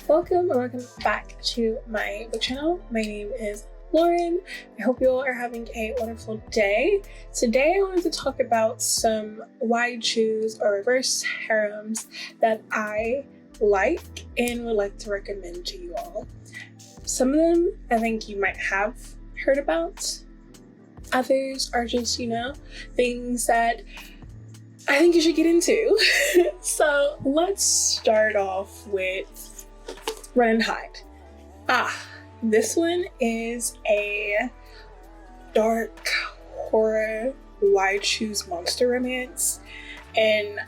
Welcome or welcome back to my book channel. My name is Lauren. I hope you all are having a wonderful day. Today I wanted to talk about some wide shoes or reverse harems that I like and would like to recommend to you all. Some of them I think you might have heard about. Others are just, things that I think you should get into. So let's start off with Run and Hide. This one is a dark horror wide shoes monster romance. And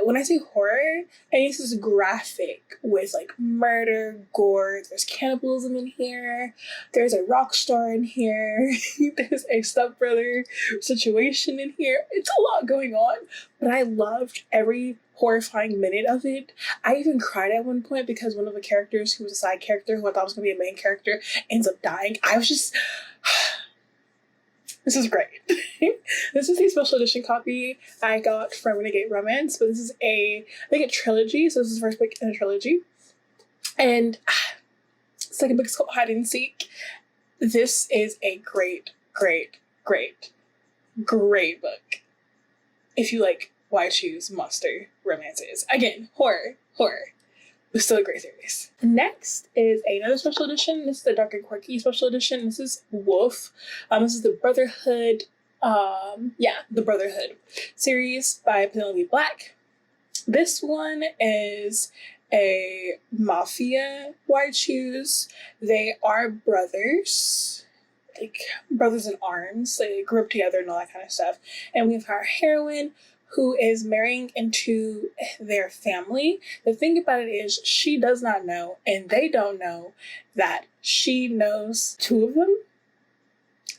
when I say horror, I mean this is graphic with like murder, gore, there's cannibalism in here, there's a rock star in here, there's a stepbrother situation in here. It's a lot going on, but I loved every horrifying minute of it. I even cried at one point because one of the characters who was a side character who I thought was going to be a main character ends up dying. I was just... This is great. This is a special edition copy I got from Renegade Romance, but this is I think a trilogy, so this is the first book in a trilogy. And second book is called Hide and Seek. This is a great book. If you like wide shoes monster romances. Again, horror. But still a great series. Next is another special edition. This is the Dark and Quirky special edition. This is Wolf. This is the Brotherhood, the Brotherhood series by Penelope Black. This one is a mafia wide shoes. They are brothers, like brothers in arms. They grew up together and all that kind of stuff. And we have our heroine, who is marrying into their family. The thing about it is she does not know, and they don't know, that she knows two of them,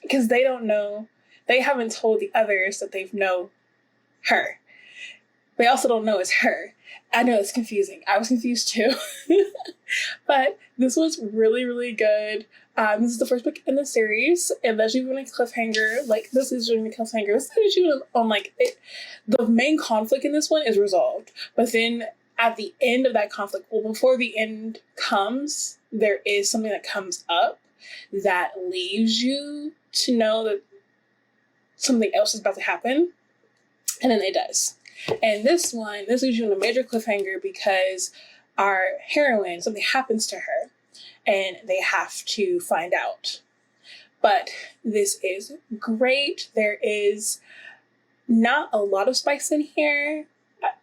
because they don't know, they haven't told the others that they know her. They also don't know it's her. I know it's confusing. I was confused too. But this was really good. This is the first book in the series. It leaves you on a cliffhanger. Like, this is doing the cliffhanger. This leaves you on the main conflict in this one is resolved. But then at the end of that conflict, well, before the end comes, there is something that comes up that leaves you to know that something else is about to happen. And then it does. And this leaves you on a major cliffhanger because our heroine, something happens to her and they have to find out. But this is great. There is not a lot of spice in here.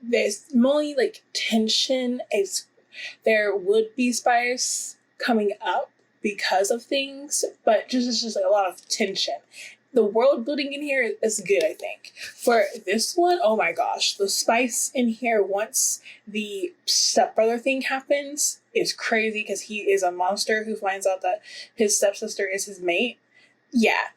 There's mostly like tension. There would be spice coming up because of things, but it's just like a lot of tension. The world building in here is good, I think. For this one, oh my gosh, the spice in here once the stepbrother thing happens is crazy because he is a monster who finds out that his stepsister is his mate. Yeah,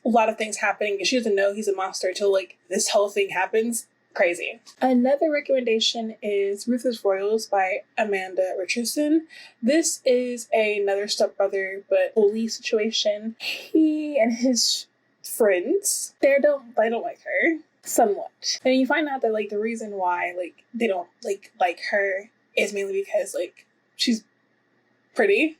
a lot of things happening and she doesn't know he's a monster until like this whole thing happens. Crazy. Another recommendation is Ruths Royals by Amanda Richardson. This is another stepbrother but bully situation. He and his friends, they don't like her somewhat, and you find out that like the reason why like they don't like her is mainly because like she's pretty,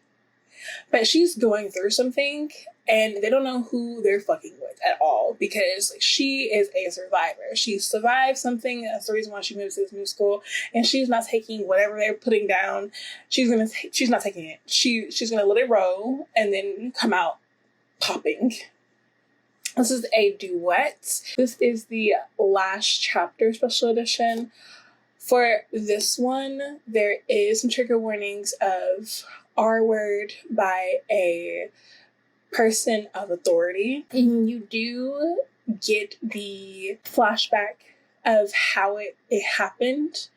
but she's going through something and they don't know who they're fucking with at all because like she is a survivor. She survived something. That's the reason why she moves to this new school, and she's not taking whatever they're putting down. She's not taking it. She's gonna let it roll and then come out popping. This is a duet. This is the last chapter special edition. For this one, there is some trigger warnings of R-word by a person of authority. And you do get the flashback of how it happened.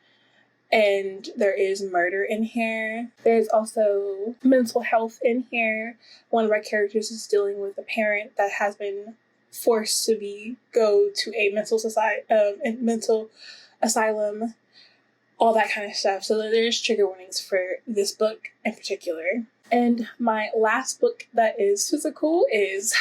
And there is murder in here. There's also mental health in here. One of our characters is dealing with a parent that has been forced to go to a mental asylum, all that kind of stuff. So there's trigger warnings for this book in particular. And my last book that is physical is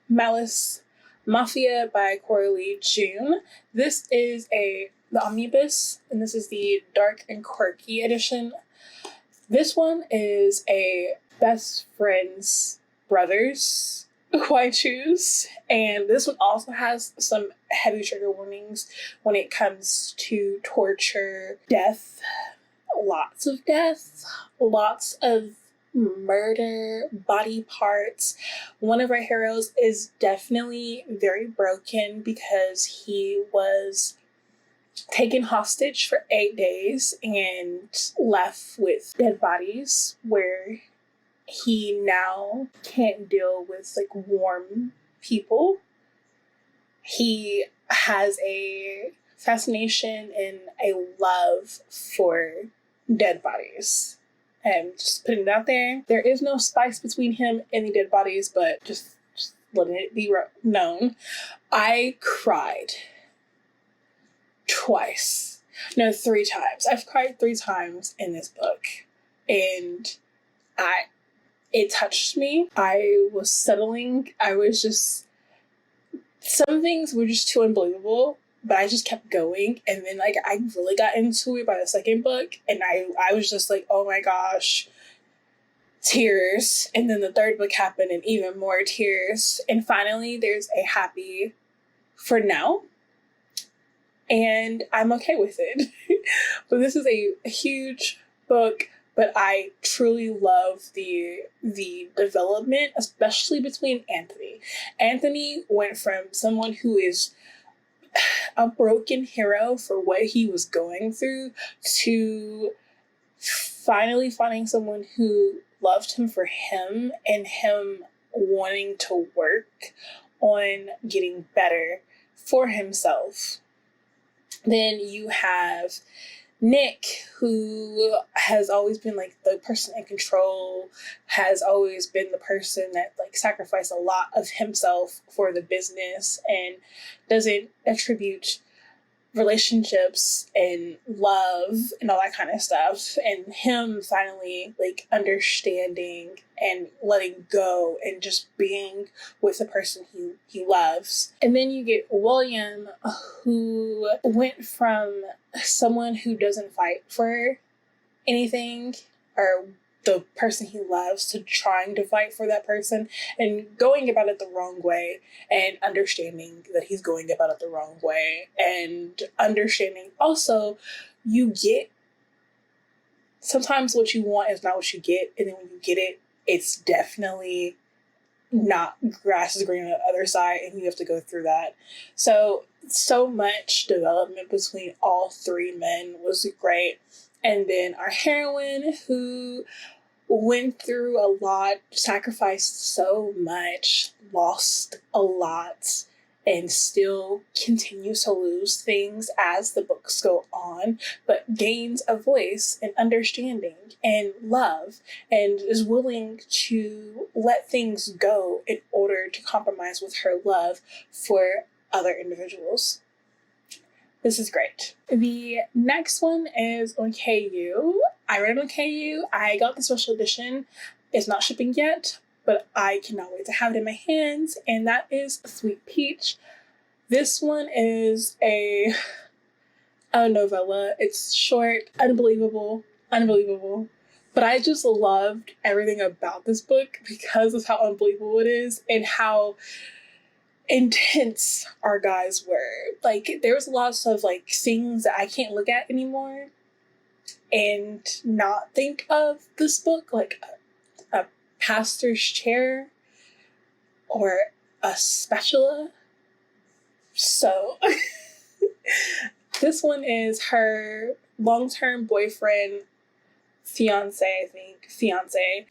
Malicious Mafia by Coralie June. This is the omnibus, and this is the Dark and Quirky edition. This one is a best friend's brothers who I choose. And this one also has some heavy trigger warnings when it comes to torture, death, lots of death, lots of murder, body parts. One of our heroes is definitely very broken because he was taken hostage for 8 days and left with dead bodies, where he now can't deal with like warm people. He has a fascination and a love for dead bodies. And just putting it out there, there is no spice between him and the dead bodies, but just letting it be known. I cried twice. No, 3 times. I've cried 3 times in this book. And it touched me. I was settling. I was just, some things were just too unbelievable, but I just kept going. And then like I really got into it by the second book, and I was just like, oh my gosh, tears. And then the third book happened and even more tears. And finally there's a happy for now. And I'm okay with it. But this is a huge book. But I truly love the development, especially between Anthony. Anthony went from someone who is a broken hero for what he was going through to finally finding someone who loved him for him, and him wanting to work on getting better for himself. Then you have Nick, who has always been like the person in control, has always been the person that like sacrificed a lot of himself for the business and doesn't attribute relationships and love and all that kind of stuff. And him finally like understanding and letting go and just being with the person he loves. And then you get William, who went from someone who doesn't fight for anything or the person he loves to trying to fight for that person and going about it the wrong way, and understanding that he's going about it the wrong way, and understanding also you get sometimes what you want is not what you get, and then when you get it, it's definitely not grass is green on the other side, and you have to go through that. So much development between all 3 men was great. And then our heroine, who went through a lot, sacrificed so much, lost a lot, and still continues to lose things as the books go on, but gains a voice and understanding and love, and is willing to let things go in order to compromise with her love for other individuals. This is great. The next one is on KU. I read it on KU. I got the special edition. It's not shipping yet, but I cannot wait to have it in my hands. And that is Sweet Peach. This one is a novella. It's short, unbelievable. But I just loved everything about this book because of how unbelievable it is and how intense our guys were. Like, there was lots of like things that I can't look at anymore and not think of this book, like a pastor's chair or a spatula. So this one is her long-term boyfriend, fiance,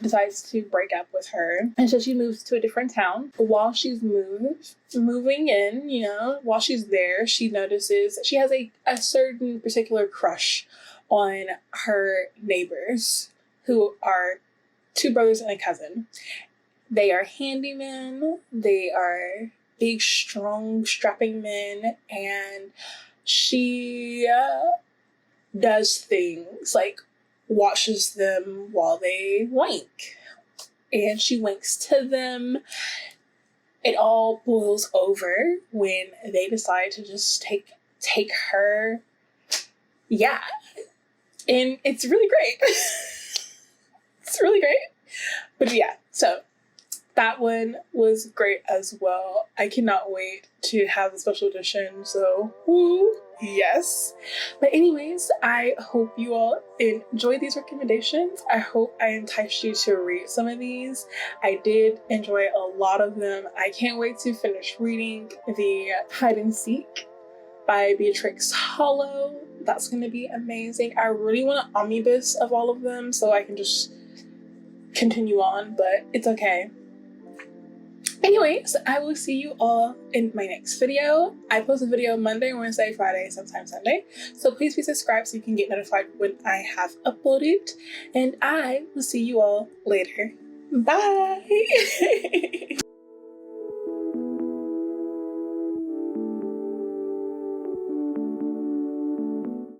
decides to break up with her. And so she moves to a different town. While she's moving in, while she's there, she notices that she has a certain particular crush on her neighbors, who are 2 brothers and a cousin. They are handymen. They are big, strong, strapping men. And she does things like watches them while they wank, and she winks to them. It all boils over when they decide to just take her. Yeah, and it's really great. It's really great. But yeah, so that one was great as well. I cannot wait to have the special edition, so woo, yes. But anyways, I hope you all enjoyed these recommendations. I hope I enticed you to read some of these. I did enjoy a lot of them. I can't wait to finish reading the Hide and Seek by Beatrix Hollow. That's going to be amazing. I really want an omnibus of all of them so I can just continue on, but it's okay. Anyways, I will see you all in my next video. I post a video Monday, Wednesday, Friday, sometimes Sunday. So please be subscribed so you can get notified when I have uploaded. And I will see you all later. Bye!